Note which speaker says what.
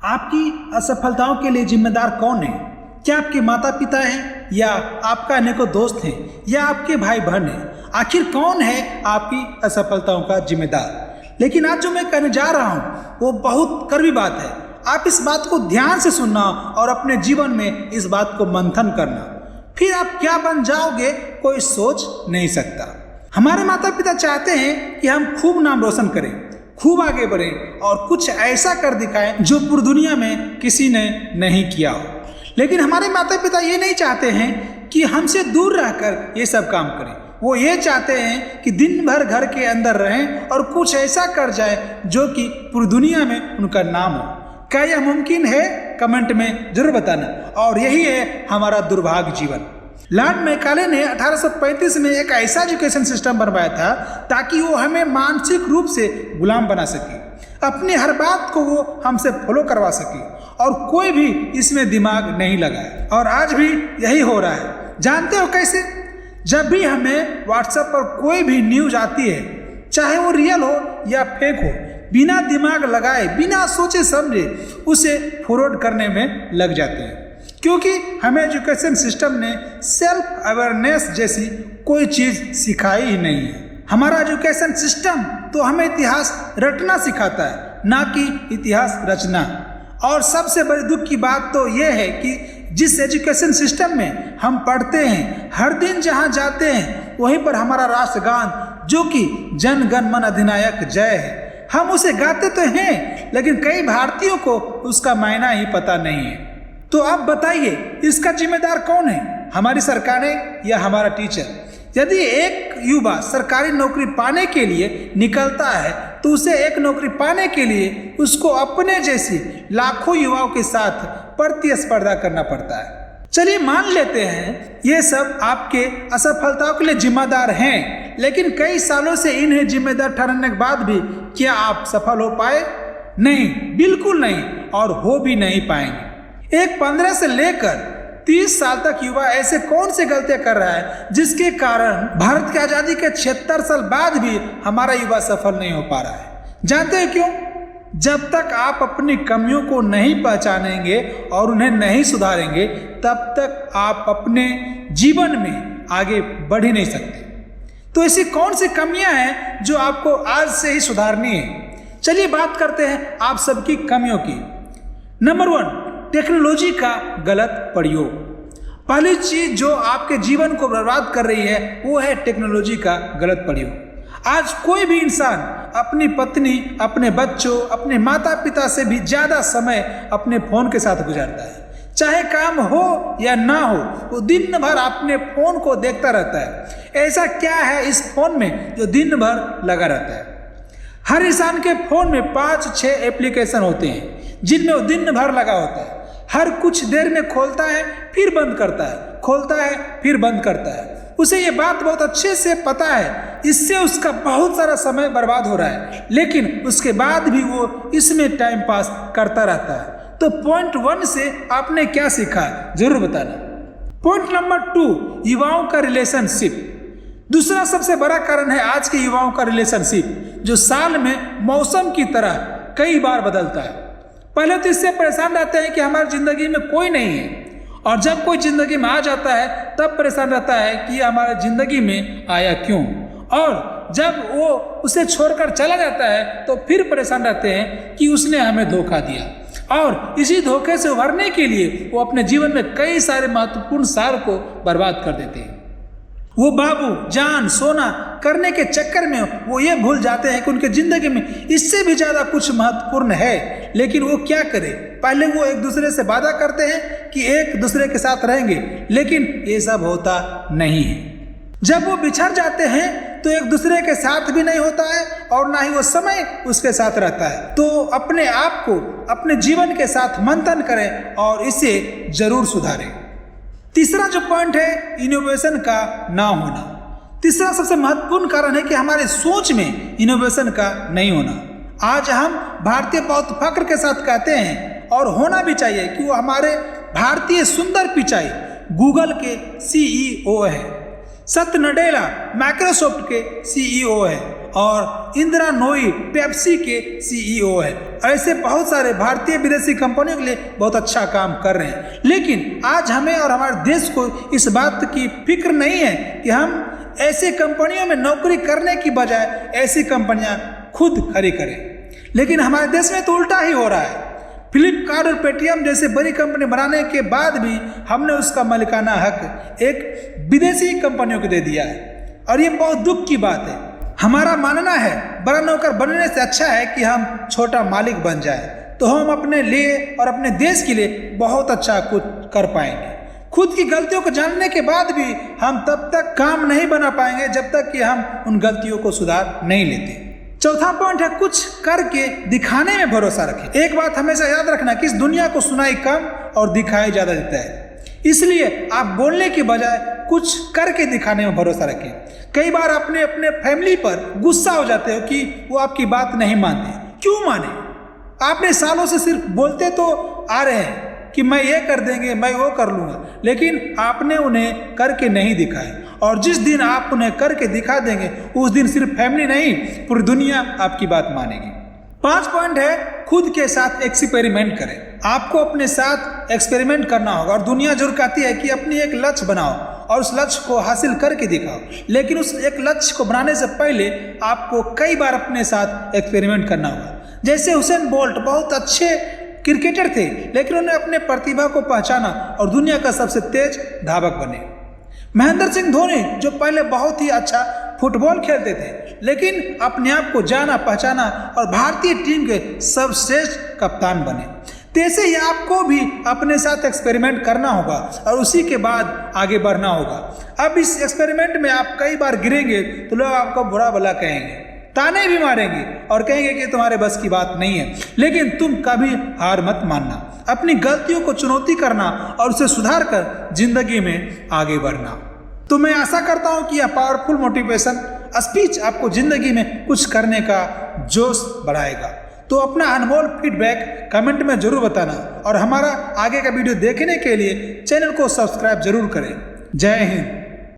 Speaker 1: आपकी असफलताओं के लिए जिम्मेदार कौन है? क्या आपके माता पिता हैं, या आपका अनेकों दोस्त हैं, या आपके भाई बहन हैं? आखिर कौन है आपकी असफलताओं का जिम्मेदार? लेकिन आज जो मैं कहने जा रहा हूँ वो बहुत कड़वी बात है। आप इस बात को ध्यान से सुनना और अपने जीवन में इस बात को मंथन करना, फिर आप क्या बन जाओगे कोई सोच नहीं सकता। हमारे माता पिता चाहते हैं कि हम खूब नाम रोशन करें, खूब आगे बढ़ें और कुछ ऐसा कर दिखाएं जो पूरी दुनिया में किसी ने नहीं किया हो। लेकिन हमारे माता पिता ये नहीं चाहते हैं कि हमसे दूर रहकर ये सब काम करें। वो ये चाहते हैं कि दिन भर घर के अंदर रहें और कुछ ऐसा कर जाए जो कि पूरी दुनिया में उनका नाम हो। क्या यह मुमकिन है? कमेंट में जरूर बताना। और यही है हमारा दुर्भाग्य जीवन। लॉर्ड मैकाले ने 1835 में एक ऐसा एजुकेशन सिस्टम बनवाया था ताकि वो हमें मानसिक रूप से गुलाम बना सके, अपनी हर बात को वो हमसे फॉलो करवा सके और कोई भी इसमें दिमाग नहीं लगाए। और आज भी यही हो रहा है। जानते हो कैसे? जब भी हमें व्हाट्सएप पर कोई भी न्यूज आती है, चाहे वो रियल हो या फेक हो, बिना दिमाग लगाए, बिना सोचे समझे उसे फॉरवर्ड करने में लग जाते हैं, क्योंकि हमें एजुकेशन सिस्टम ने सेल्फ अवेयरनेस जैसी कोई चीज सिखाई ही नहीं है। हमारा एजुकेशन सिस्टम तो हमें इतिहास रटना सिखाता है, ना कि इतिहास रचना। और सबसे बड़ी दुख की बात तो यह है कि जिस एजुकेशन सिस्टम में हम पढ़ते हैं, हर दिन जहां जाते हैं वहीं पर हमारा राष्ट्रगान जो कि जन गण मन अधिनायक जय है, हम उसे गाते तो हैं, लेकिन कई भारतीयों को उसका मायना ही पता नहीं है। तो आप बताइए, इसका जिम्मेदार कौन है? हमारी सरकारें या हमारा टीचर? यदि एक युवा सरकारी नौकरी पाने के लिए निकलता है तो उसे एक नौकरी पाने के लिए उसको अपने जैसे लाखों युवाओं के साथ प्रतिस्पर्धा करना पड़ता है। चलिए मान लेते हैं ये सब आपके असफलताओं के लिए जिम्मेदार हैं, लेकिन कई सालों से इन्हें जिम्मेदार ठहराने के बाद भी क्या आप सफल हो पाए? नहीं, बिल्कुल नहीं, और हो भी नहीं पाएंगे। एक 15 से लेकर 30 साल तक युवा ऐसे कौन से गलतियां कर रहा है जिसके कारण भारत की आजादी के 76 साल बाद भी हमारा युवा सफल नहीं हो पा रहा है? जानते हैं क्यों? जब तक आप अपनी कमियों को नहीं पहचानेंगे और उन्हें नहीं सुधारेंगे, तब तक आप अपने जीवन में आगे बढ़ ही नहीं सकते। तो ऐसी कौन सी कमियां हैं जो आपको आज से ही सुधारनी है? चलिए बात करते हैं आप सबकी कमियों की। नंबर 1, टेक्नोलॉजी का गलत प्रयोग। पहली चीज जो आपके जीवन को बर्बाद कर रही है वो है टेक्नोलॉजी का गलत प्रयोग। आज कोई भी इंसान अपनी पत्नी, अपने बच्चों, अपने माता पिता से भी ज्यादा समय अपने फोन के साथ गुजारता है। चाहे काम हो या ना हो, वो दिन भर अपने फोन को देखता रहता है। ऐसा क्या है इस फोन में जो दिन भर लगा रहता है? हर इंसान के फोन में 5-6 एप्लीकेशन होते हैं जिनमें वो दिन भर लगा होता है। हर कुछ देर में खोलता है, फिर बंद करता है, खोलता है, फिर बंद करता है। उसे ये बात बहुत अच्छे से पता है, इससे उसका बहुत सारा समय बर्बाद हो रहा है, लेकिन उसके बाद भी वो इसमें टाइम पास करता रहता है। तो पॉइंट 1 से आपने क्या सीखा है जरूर बताना। पॉइंट नंबर 2, युवाओं का रिलेशनशिप। दूसरा सबसे बड़ा कारण है आज के युवाओं का रिलेशनशिप, जो साल में मौसम की तरह कई बार बदलता है। पहले तो इससे परेशान रहते हैं कि हमारी जिंदगी में कोई नहीं है, और जब कोई जिंदगी में आ जाता है तब परेशान रहता है कि हमारी जिंदगी में आया क्यों, और जब वो उसे छोड़कर चला जाता है तो फिर परेशान रहते हैं कि उसने हमें धोखा दिया। और इसी धोखे से उभरने के लिए वो अपने जीवन में कई सारे महत्वपूर्ण साल को बर्बाद कर देते हैं। वो बाबू जान सोना करने के चक्कर में वो ये भूल जाते हैं कि उनके जिंदगी में इससे भी ज्यादा कुछ महत्वपूर्ण है, लेकिन वो क्या करें? पहले वो एक दूसरे से वादा करते हैं कि एक दूसरे के साथ रहेंगे, लेकिन ये सब होता नहीं है। जब वो बिछड़ जाते हैं तो एक दूसरे के साथ भी नहीं होता है और ना ही वो समय उसके साथ रहता है। तो अपने आप को अपने जीवन के साथ मंथन करें और इसे जरूर सुधारें। तीसरा जो पॉइंट है, इनोवेशन का ना होना। तीसरा सबसे महत्वपूर्ण कारण है कि हमारे सोच में इनोवेशन का नहीं होना। आज हम भारतीय बहुत फख्र के साथ कहते हैं, और होना भी चाहिए, कि वो हमारे भारतीय सुंदर पिचाई गूगल के CEO है। सत्य नडेला माइक्रोसॉफ्ट के सीईओ है और इंदिरा नोई पेप्सी के सीईओ है। ऐसे बहुत सारे भारतीय विदेशी कंपनियों के लिए बहुत अच्छा काम कर रहे हैं। लेकिन आज हमें और हमारे देश को इस बात की फिक्र नहीं है कि हम ऐसे कंपनियों में नौकरी करने की बजाय ऐसी कंपनियां खुद खड़ी करें। लेकिन हमारे देश में तो उल्टा ही हो रहा है। फ्लिपकार्ट और पेटीएम जैसे बड़ी कंपनी बनाने के बाद भी हमने उसका मालिकाना हक एक विदेशी कंपनियों को दे दिया है और ये बहुत दुख की बात है। हमारा मानना है बड़ा नौकर बनने से अच्छा है कि हम छोटा मालिक बन जाए, तो हम अपने लिए और अपने देश के लिए बहुत अच्छा कुछ कर पाएंगे। खुद की गलतियों को जानने के बाद भी हम तब तक काम नहीं बना पाएंगे जब तक कि हम उन गलतियों को सुधार नहीं लेते। चौथा पॉइंट है कुछ करके दिखाने में भरोसा रखें। एक बात हमेशा याद रखना कि इस दुनिया को सुनाई कम और दिखाई ज्यादा देता है, इसलिए आप बोलने की बजाय कुछ करके दिखाने में भरोसा रखें। कई बार अपने फैमिली पर गुस्सा हो जाते हो कि वो आपकी बात नहीं मानते। क्यों माने? आपने सालों से सिर्फ बोलते तो आ रहे हैं कि मैं ये कर देंगे, मैं वो कर लूंगा, लेकिन आपने उन्हें करके नहीं दिखाए। और जिस दिन आप उन्हें करके दिखा देंगे उस दिन सिर्फ फैमिली नहीं पूरी दुनिया आपकी बात मानेगी। 5 पॉइंट है खुद के साथ एक्सपेरिमेंट करें। आपको अपने साथ एक्सपेरिमेंट करना होगा और दुनिया जरूर कहती है कि अपनी एक लक्ष्य बनाओ और उस लक्ष्य को हासिल करके दिखाओ। लेकिन उस एक लक्ष्य को बनाने से पहले आपको कई बार अपने साथ एक्सपेरिमेंट करना होगा। जैसे हुसैन बोल्ट बहुत अच्छे क्रिकेटर थे, लेकिन उन्होंने अपने प्रतिभा को पहचाना और दुनिया का सबसे तेज धावक बने। महेंद्र सिंह धोनी जो पहले बहुत ही अच्छा फुटबॉल खेलते थे, लेकिन अपने आप को जाना पहचाना और भारतीय टीम के सर्वश्रेष्ठ कप्तान बने। तैसे ही आपको भी अपने साथ एक्सपेरिमेंट करना होगा और उसी के बाद आगे बढ़ना होगा। अब इस एक्सपेरिमेंट में आप कई बार गिरेंगे तो लोग आपको बुरा भला कहेंगे, ताने भी मारेंगे और कहेंगे कि तुम्हारे बस की बात नहीं है। लेकिन तुम कभी हार मत मानना, अपनी गलतियों को चुनौती करना और उसे सुधार कर जिंदगी में आगे बढ़ना। तो मैं आशा करता हूं कि यह पावरफुल मोटिवेशन स्पीच आपको जिंदगी में कुछ करने का जोश बढ़ाएगा। तो अपना अनमोल फीडबैक कमेंट में जरूर बताना और हमारा आगे का वीडियो देखने के लिए चैनल को सब्सक्राइब जरूर करें। जय हिंद।